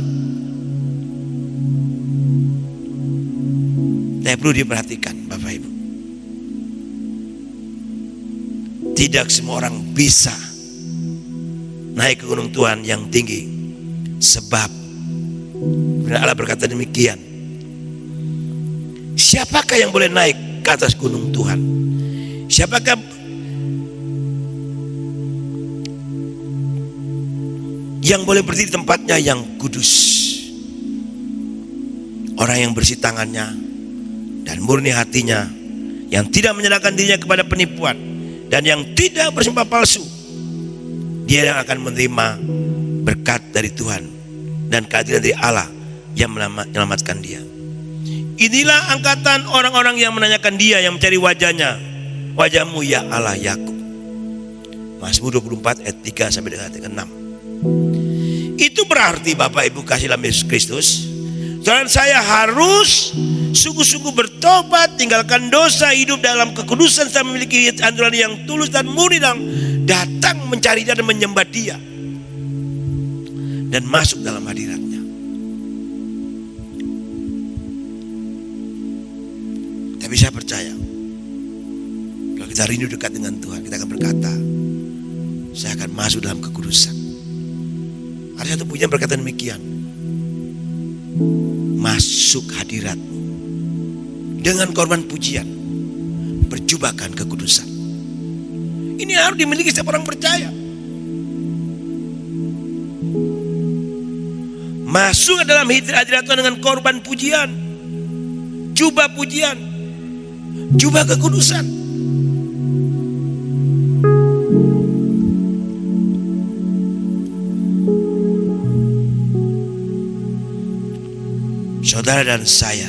Yang perlu diperhatikan Bapak Ibu, tidak semua orang bisa naik ke gunung Tuhan yang tinggi. Sebab Allah berkata demikian, siapakah yang boleh naik ke atas gunung Tuhan? Siapakah yang boleh berdiri di tempatnya yang kudus? Orang yang bersih tangannya dan murni hatinya, yang tidak menyerahkan dirinya kepada penipuan dan yang tidak bersumpah palsu. dia yang akan menerima berkat dari Tuhan dan keadilan dari Allah yang menyelamatkan dia. Inilah angkatan orang-orang yang menanyakan dia, yang mencari wajahnya. Wajahmu ya Allah Yakub. Mazmur 24 ayat 3 sampai dengan ayat 6. Itu berarti Bapak Ibu kasih dalam Yesus Kristus, saudara saya harus sungguh-sungguh bertobat, tinggalkan dosa, hidup dalam kekudusan, dan memiliki anjuran yang tulus dan murni, dan datang mencari dia dan menyembah dia dan masuk dalam hadiratnya. Tapi saya percaya kalau kita rindu dekat dengan Tuhan, kita akan berkata, saya akan masuk dalam kekudusan. Ada satu pujian berkata demikian, masuk hadiratmu dengan korban pujian, perjubakan kekudusan. Ini harus dimiliki setiap orang percaya. Masuk dalam hadirat Tuhan dengan korban pujian, jubah pujian, jubah kekudusan. Saudara dan saya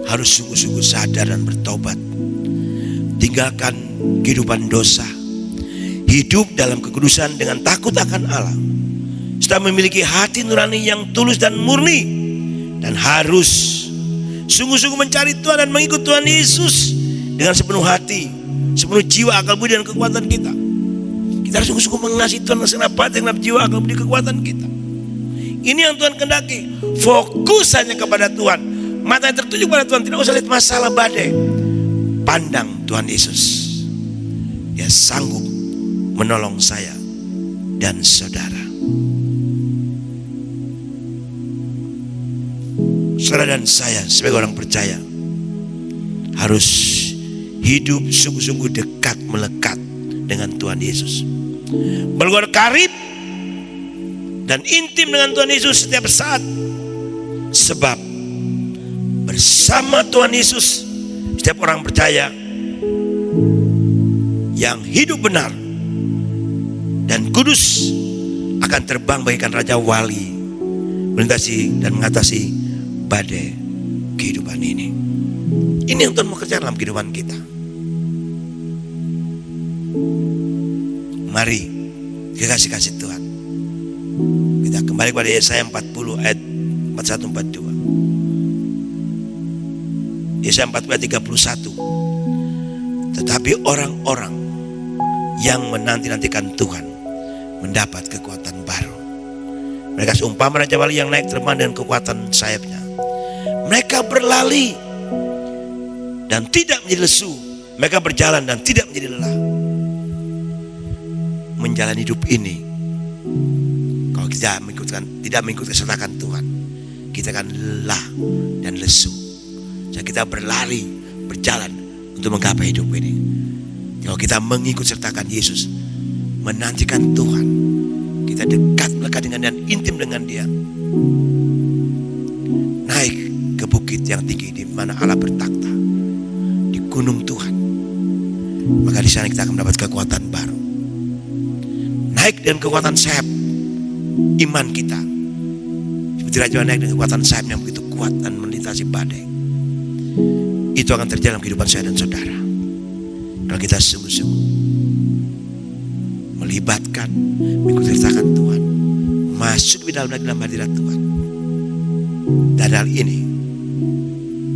harus sungguh-sungguh sadar dan bertobat, tinggalkan kehidupan dosa, hidup dalam kekudusan dengan takut akan Allah, serta memiliki hati nurani yang tulus dan murni, dan harus sungguh-sungguh mencari Tuhan dan mengikut Tuhan Yesus dengan sepenuh hati, sepenuh jiwa, akal budi dan kekuatan kita. Kita harus sungguh-sungguh mengasihi Tuhan dengan segenap hati, segenap jiwa, akal budi, kekuatan kita. Ini yang Tuhan kehendaki. Fokus hanya kepada Tuhan, mata yang tertuju pada Tuhan, tidak usah lihat masalah badai. Pandang Tuhan Yesus, Dia sanggup menolong saya dan saudara. Saudara dan saya sebagai orang percaya harus hidup sungguh-sungguh dekat, melekat dengan Tuhan Yesus, bergaul karib dan intim dengan Tuhan Yesus setiap saat. Sebab bersama Tuhan Yesus setiap orang percaya yang hidup benar dan kudus akan terbang bagaikan Raja Wali, melintasi dan mengatasi badai kehidupan ini. Ini yang Tuhan mau kerjakan dalam kehidupan kita. Mari kita kasih Tuhan. Kita kembali kepada Yesaya 40 ayat 41-42. Yesaya 40 ayat 31. Tetapi orang-orang yang menanti-nantikan Tuhan mendapat kekuatan baru. Mereka seumpama Raja Wali yang naik terbang dengan kekuatan sayapnya. Mereka berlari dan tidak menjadi lesu. Mereka berjalan dan tidak menjadi lelah. Menjalani hidup ini, kalau kita tidak mengikut kesertaan Tuhan, kita akan lelah dan lesu. Jadi kita berlari, berjalan untuk menggapai hidup ini. Kalau kita mengikut sertakan Yesus, menantikan Tuhan, kita dekat, melekat dengan dan intim dengan Dia, naik ke bukit yang tinggi di mana Allah bertakhta, di gunung Tuhan, maka di sana kita akan mendapat kekuatan baru. Naik dengan kekuatan sayap iman kita, seperti Raja naik dengan kekuatan sayap yang begitu kuat dan melintasi badai. Itu akan terjadi dalam kehidupan saya dan saudara kalau kita sungguh-sungguh melibatkan, mengikuti sertakan Tuhan, masuk di dalam hadirat Tuhan. Dan hal ini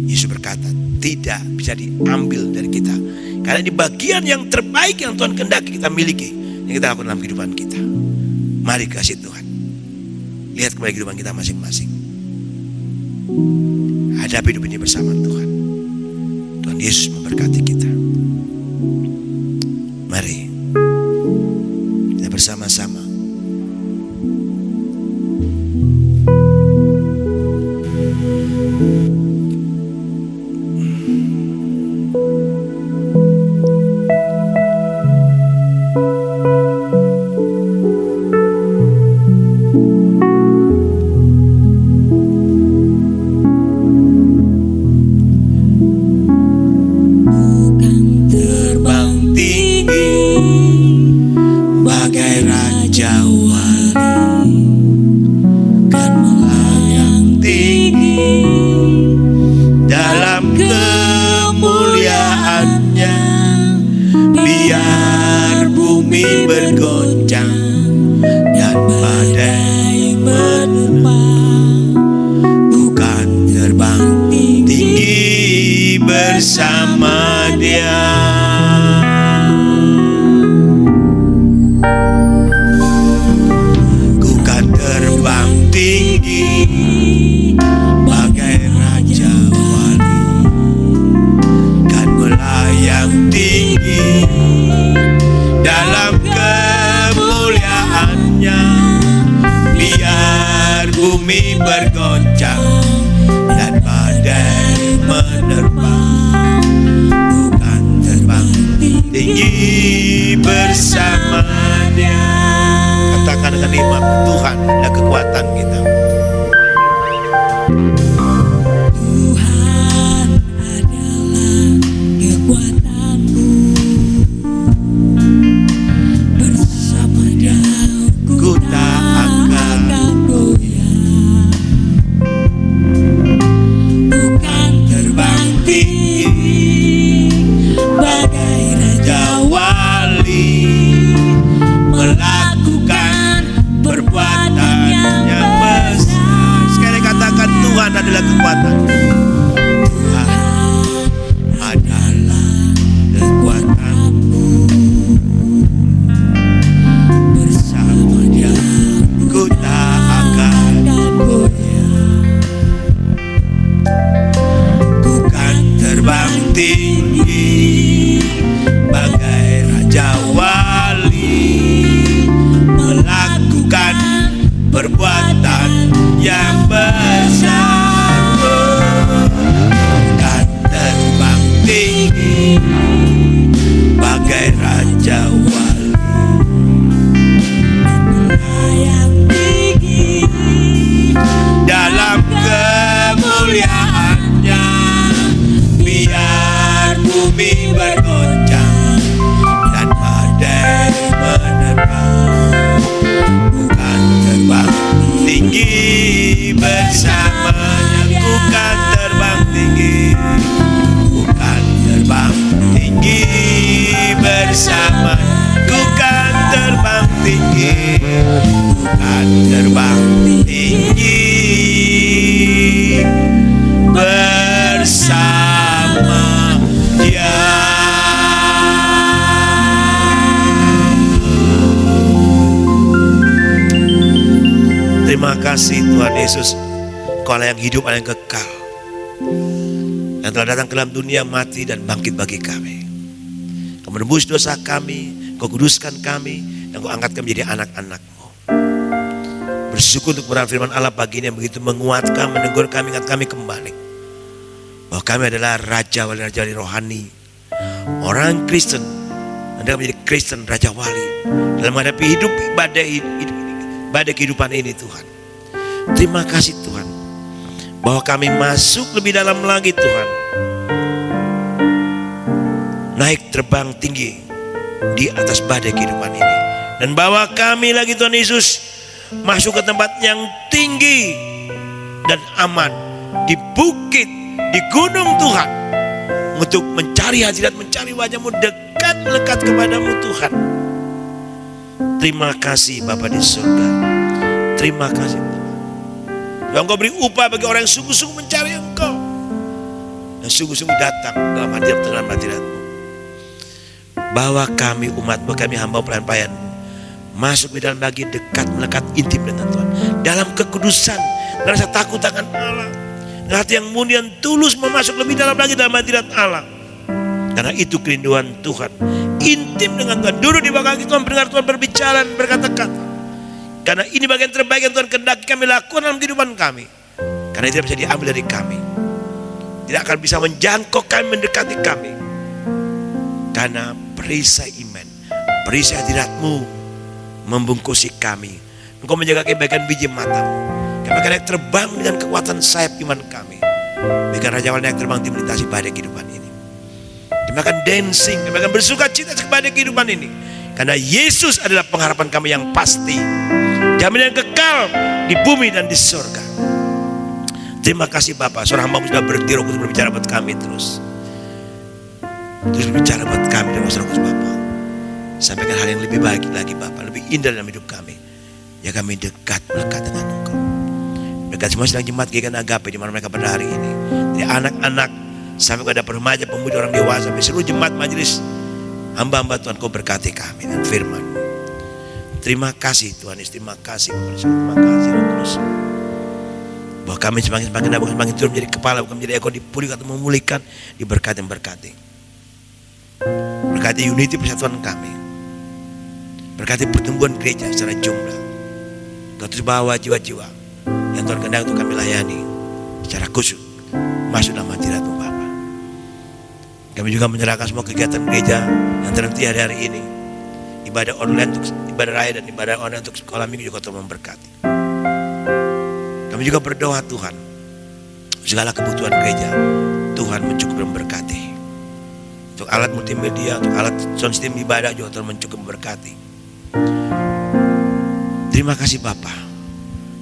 Yesus berkata tidak bisa diambil dari kita, karena ini bagian yang terbaik yang Tuhan kehendaki kita miliki, yang kita lakukan dalam kehidupan kita. Mari kasih Tuhan, lihat kembali kehidupan kita masing-masing, hadapi hidup ini bersama Tuhan. Tuhan Yesus memberkati kita. Mari kita bersama-sama terbang tinggi bumi bergoncang dan badai menerpa, bukan terbang tinggi bersama Dia. Ku kan terbang tinggi bagai raja wali, kan melayang tinggi dalam kemuliaannya. Biar bumi bergoncang dan badai menerpa, bukan terbang tinggi bersama Dia. Katakan dengan iman, Tuhan adalah kekuatan kita. Tuhan adalah kekuatanku, bersama Dia ku tak akan goyah. Bukan terbang tinggi bagai raja wali, melakukan perbuatan yang besar. Sekali katakan, Tuhan adalah kekuatan. Tuhan adalah kekuatanku, bersama Dia ku tak akan goyah. Ku kan terbang tinggi bagai raja wali, melakukan perbuatan yang besar. Kan terbang tinggi bagai raja wali, Yang tinggi dalam kemuliaannya. Biar bumi bergoncang dan badai menerpa, bukan terbang tinggi bersamanya. Bukan terbang tinggi, bukan terbang tinggi bersama. Bukan terbang tinggi, bukan terbang tinggi bersama Dia. Terima kasih Tuhan Yesus, Kau Allah yang hidup, Allah yang kekal, yang telah datang ke dalam dunia, mati dan bangkit bagi kami. Kau menebus dosa kami, Kau kuduskan kami, dan Kau angkat kami menjadi anak-anak-Mu. Bersyukur untuk kebenaran firman Allah pagi ini yang begitu menguatkan, menegur kami, ingat kami kembali bahwa kami adalah raja wali rohani, orang Kristen. Anda menjadi Kristen, raja wali dalam menghadapi hidup badai kehidupan ini. Tuhan, terima kasih Tuhan bahwa kami masuk lebih dalam lagi Tuhan, naik terbang tinggi di atas badai kehidupan ini, dan bawa kami lagi Tuhan Yesus masuk ke tempat yang tinggi dan aman, di bukit, di gunung Tuhan, untuk mencari hadirat, mencari wajah-Mu, dekat melekat kepadamu Tuhan. Terima kasih Bapa di surga, terima kasih Tuhan. Engkau beri upah bagi orang yang sungguh-sungguh mencari Engkau dan sungguh-sungguh datang dalam hadirat-Mu. Bawa kami umat-Mu, kami hamba pelayan-pelayan, masuk di dalam lagi, dekat melekat intim dengan Tuhan, dalam kekudusan, dan rasa takut akan Allah, dan hati yang murni dan tulus memasuk lebih dalam lagi dalam hadirat Allah. Karena itu kerinduan Tuhan, intim dengan Tuhan, duduk di bawah kaki Tuhan, mendengar Tuhan berbicara dan berkata-kata. Karena ini bagian terbaik yang Tuhan kehendaki kami lakukan dalam kehidupan kami. Karena itu tidak bisa diambil dari kami, tidak akan bisa menjangkau kami, mendekati kami. Karena perisai iman, perisai hadirat-Mu membungkusi kami. Engkau menjaga kebaikan biji mata-Mu. Kami akan naik terbang dengan kekuatan sayap iman kami. Biarkan Raja Wali naik terbang di melintasi badai kehidupan ini. Kami akan dancing, kami akan bersuka cita kepada kehidupan ini. Karena Yesus adalah pengharapan kami yang pasti, jaminan kekal di bumi dan di surga. Terima kasih Bapak, seorang hamba sudah berhenti Roh Kudus berbicara buat kami terus berbicara buat kami dengan Roh Kudus Bapak. Sampaikan hal yang lebih baik lagi Bapa, lebih indah dalam hidup kami. Ya kami dekat, melekat dengan Engkau. Dekat semua sedang jemaat GKN Agape di mana mereka pada hari ini. Dari anak-anak sampai kepada remaja, pemuda, orang dewasa, sampai seluruh jemaat majelis hamba-hamba Tuhan, Kau berkati kami dengan firman. Terima kasih Tuhan Yesus, terima kasih Bapak, terima kasih Roh Kudus. Bahwa kami semakin bukan semakin turun menjadi kepala, bukan menjadi ekor, dipulihkan atau memulihkan, diberkati berkati. Berkati unity persatuan kami. Berkati pertumbuhan gereja secara jumlah. Kau terus bawa jiwa-jiwa yang Tuhan kehendaki untuk kami layani secara khusus masuk dalam hadirat-Mu Bapa. Kami juga menyerahkan semua kegiatan gereja yang terhenti hari-hari ini. Ibadah online untuk ibadah raya dan ibadah online untuk sekolah minggu juga Tuhan memberkati. Kami juga berdoa Tuhan, segala kebutuhan gereja Tuhan mencukupi memberkati. Untuk alat multimedia, untuk alat sound system ibadah juga Tuhan mencukupi memberkati. Terima kasih Bapa.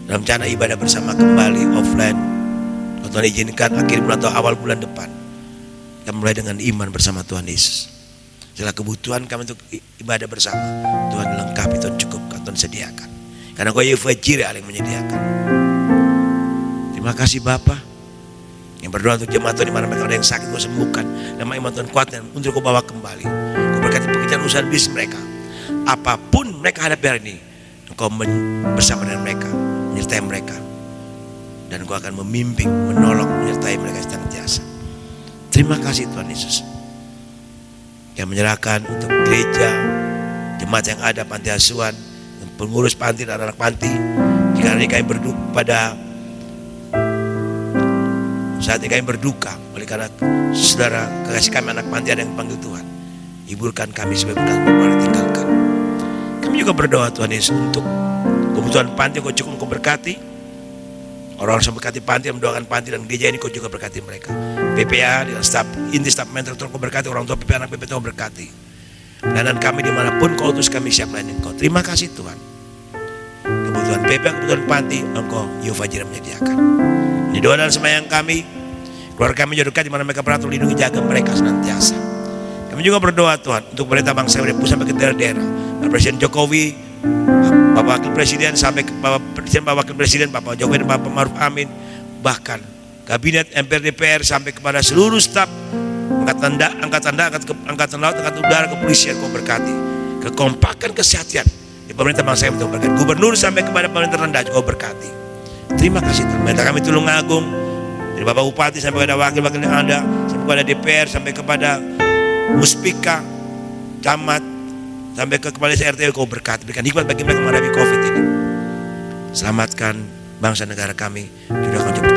Dalam rencana ibadah bersama kembali offline, Tuhan izinkan akhir bulan atau awal bulan depan, kita mulai dengan iman bersama Tuhan Yesus. Segala kebutuhan kami untuk ibadah bersama Tuhan lengkapi, Tuhan cukupkan, Tuhan sediakan. Karena Kau Yehova Jireh yang menyediakan. Terima kasih Bapa. Yang berdoa untuk jemaat Tuhan di mana mereka ada yang sakit, Kau sembuhkan. Nama iman Tuhan kuatkan untuk Kau bawa kembali. Kau berkati pekerjaan usaha bisnis mereka. Apapun mereka hadapi hari ini, Engkau bersama dengan mereka, menyertai mereka. Dan Engkau akan membimbing, menolong, menyertai mereka senantiasa. Terima kasih Tuhan Yesus. Yang menyerahkan untuk gereja, jemaat yang ada, panti asuhan, pengurus panti dan anak panti. Jika hari ini kami berduka pada saat ini kami berduka oleh karena saudara kekasih kami anak panti ada yang panggil Tuhan. Hiburkan kami supaya bukan bermalah tinggalkan. Kami juga berdoa Tuhan Yesus untuk kebutuhan panti, Kau cukup, Kau berkati. Orang-orang yang berkati panti, mendoakan panti dan gereja ini Kau juga berkati mereka. PPA dan staf, inti staf mentor Kau berkati, orang tua PPA, anak PPA Kau berkati. Dan kami dimanapun Kau utus kami siap melayani Engkau. Terima kasih Tuhan. Kebutuhan PPA, kebutuhan panti, Engkau Yehova Jireh menyediakan. Ini doa dan sembahyang kami. Keluarga kami juga dekat di mana mereka beratur, lindungi jaga mereka senantiasa. Kami juga berdoa Tuhan untuk pemerintah bangsa dari pusat sampai ke daerah-daerah. Presiden Jokowi, Bapak Wakil Presiden sampai ke Bapak Presiden, Bapak Wakil Presiden, Bapak Jokowi dan Bapak Maruf Amin, bahkan Kabinet MPR DPR sampai kepada seluruh staf angkatan laut, angkatan udara, kepolisian Kau berkati. Kekompakan kesehatan di pemerintah bangsa yang Kau berkati. Gubernur sampai kepada pemerintah rendah Kau berkati. Terima kasih Tuhan. Pemerintah kami Tulungagung, dari Bapak Bupati sampai kepada wakil-wakil yang ada, sampai kepada DPR, sampai kepada Muspika, camat, sampai ke kepala RT Kau berkati. Berikan hikmat bagi mereka menghadapi COVID ini. Selamatkan bangsa negara kami. Sudah Kau jemput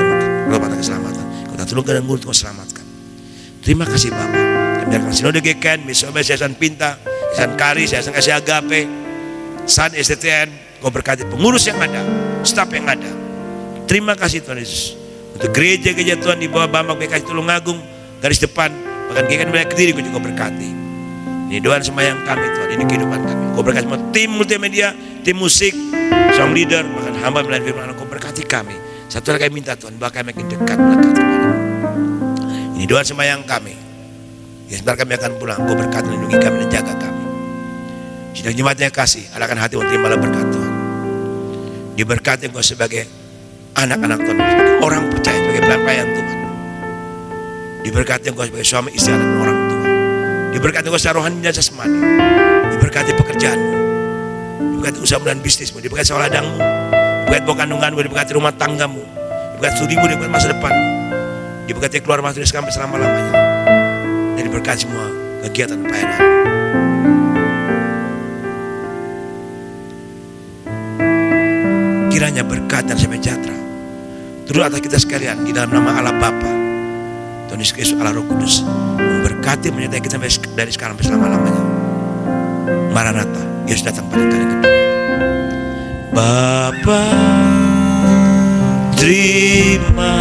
teman keselamatan. Kau tak tolongkan dan mulut Kau selamatkan. Terima kasih Bapak. Kami akan sinode GKN, misalnya Yayasan Pinta, Yayasan Karis, Yayasan Kasih Agape, SAN, STTN. Kau berkati pengurus yang ada, staf yang ada. Terima kasih Tuhan Yesus. Untuk gereja-gereja Tuhan di bawah Bambang BKS Tulungagung, garis depan, bahkan GKN wilayah Kediri Kau juga berkati. Ini doa sembahyang kami Tuhan, ini kehidupan kami. Kau berkati semua tim multimedia, tim musik, song leader, bahkan hamba melayani firman. Kau berkati kami. Satu lagi kami minta Tuhan, bahkan makin dekat melekat kepada. Ini doa sembahyang kami. Ya sebentar kami akan pulang. Kau berkati, lindungi kami dan jaga kami. Sidang jemaatnya kasih, arahkan hati untuk terimalah berkat Tuhan. Diberkati Engkau sebagai anak-anak Tuhan, sebagai orang percaya, sebagai pelayan Tuhan. Diberkati Engkau sebagai suami istri dan orang tua. Diberkati Engkau secara rohani dan jasmani. Diberkati pekerjaanmu. Diberkati usahamu dan bisnismu. Diberkati sekolah ladangmu. Diberkati bawah kandunganmu. Diberkati rumah tanggamu. Diberkati studimu. Diberkati masa depanmu. Diberkati keluar masuk dari sampai selama-lamanya. Dan diberkati semua kegiatan pelayanan. Kiranya berkat dan sejahtera turun atas kita sekalian di dalam nama Allah Bapa, Tuhan Yesus Kristus, Allah Roh Kudus, memberkati menyertai kita dari sekarang sampai selama-lamanya. Maranatha, Yesus datang pada kali kedua. Bapa, terima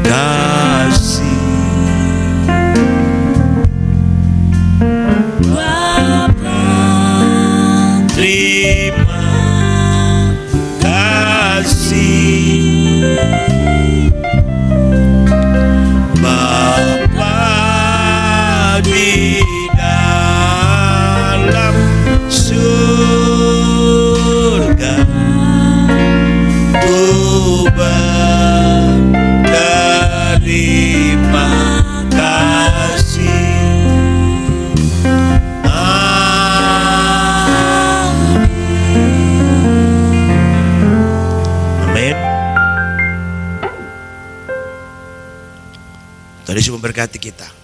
kasih. Bapa, terima kasih. Bapa di dalam surga, Tuhan Yesus memberkati kita.